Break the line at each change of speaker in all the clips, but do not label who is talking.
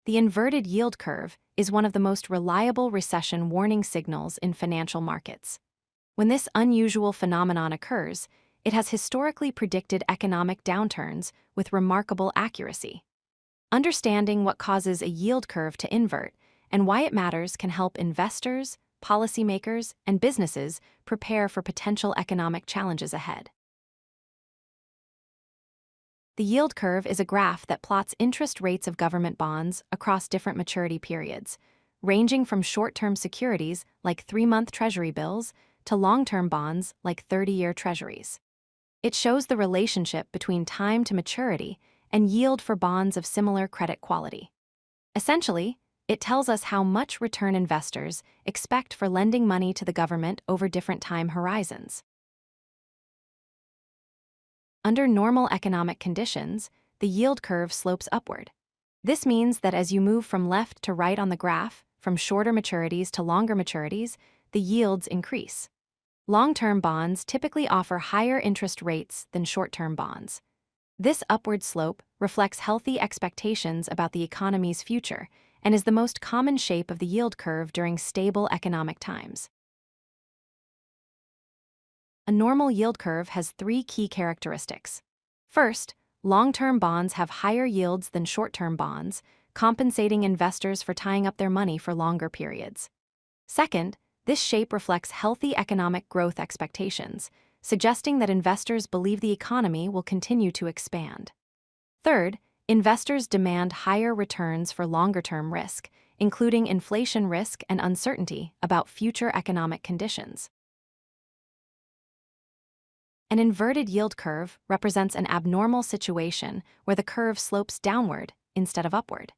The inverted yield curve is one of the most reliable recession warning signals in financial markets. When this unusual phenomenon occurs, it has historically predicted economic downturns with remarkable accuracy. Understanding what causes a yield curve to invert and why it matters can help investors, policymakers, and businesses prepare for potential economic challenges ahead. The yield curve is a graph that plots interest rates of government bonds across different maturity periods, ranging from short-term securities like 3-month Treasury bills to long-term bonds like 30-year Treasuries. It shows the relationship between time to maturity and yield for bonds of similar credit quality. Essentially, it tells us how much return investors expect for lending money to the government over different time horizons. Under normal economic conditions, the yield curve slopes upward. This means that as you move from left to right on the graph, from shorter maturities to longer maturities, the yields increase. Long-term bonds typically offer higher interest rates than short-term bonds. This upward slope reflects healthy expectations about the economy's future and is the most common shape of the yield curve during stable economic times. A normal yield curve has 3 key characteristics. First, long-term bonds have higher yields than short-term bonds, compensating investors for tying up their money for longer periods. Second, this shape reflects healthy economic growth expectations, suggesting that investors believe the economy will continue to expand. Third, investors demand higher returns for longer-term risk, including inflation risk and uncertainty about future economic conditions. An inverted yield curve represents an abnormal situation where the curve slopes downward instead of upward.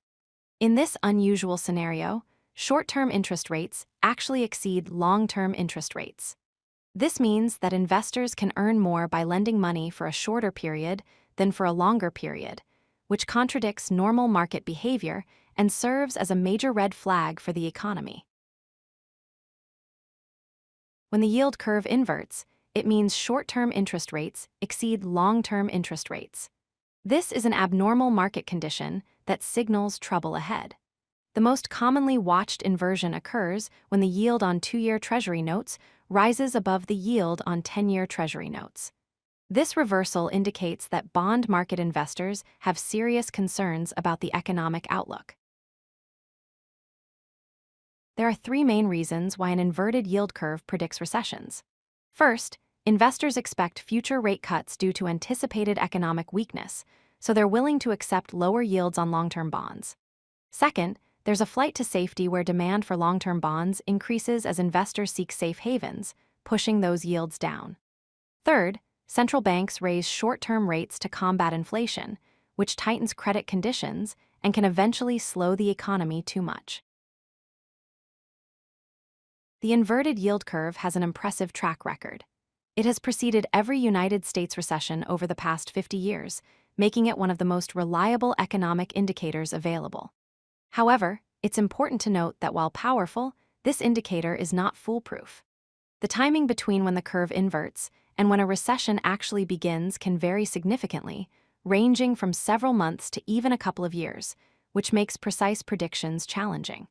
In this unusual scenario, short-term interest rates actually exceed long-term interest rates. This means that investors can earn more by lending money for a shorter period than for a longer period, which contradicts normal market behavior and serves as a major red flag for the economy. When the yield curve inverts, it means short-term interest rates exceed long-term interest rates. This is an abnormal market condition that signals trouble ahead. The most commonly watched inversion occurs when the yield on 2-year Treasury notes rises above the yield on 10-year Treasury notes. This reversal indicates that bond market investors have serious concerns about the economic outlook. There are 3 main reasons why an inverted yield curve predicts recessions. First, investors expect future rate cuts due to anticipated economic weakness, so they're willing to accept lower yields on long-term bonds. Second, there's a flight to safety where demand for long-term bonds increases as investors seek safe havens, pushing those yields down. Third, central banks raise short-term rates to combat inflation, which tightens credit conditions and can eventually slow the economy too much. The inverted yield curve has an impressive track record. It has preceded every United States recession over the past 50 years, making it one of the most reliable economic indicators available. However, it's important to note that while powerful, this indicator is not foolproof. The timing between when the curve inverts and when a recession actually begins can vary significantly, ranging from several months to even a couple of years, which makes precise predictions challenging.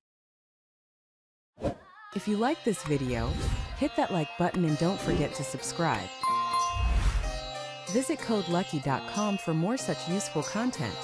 If you like this video, hit that like button and don't forget to subscribe. Visit codelucky.com for more such useful content.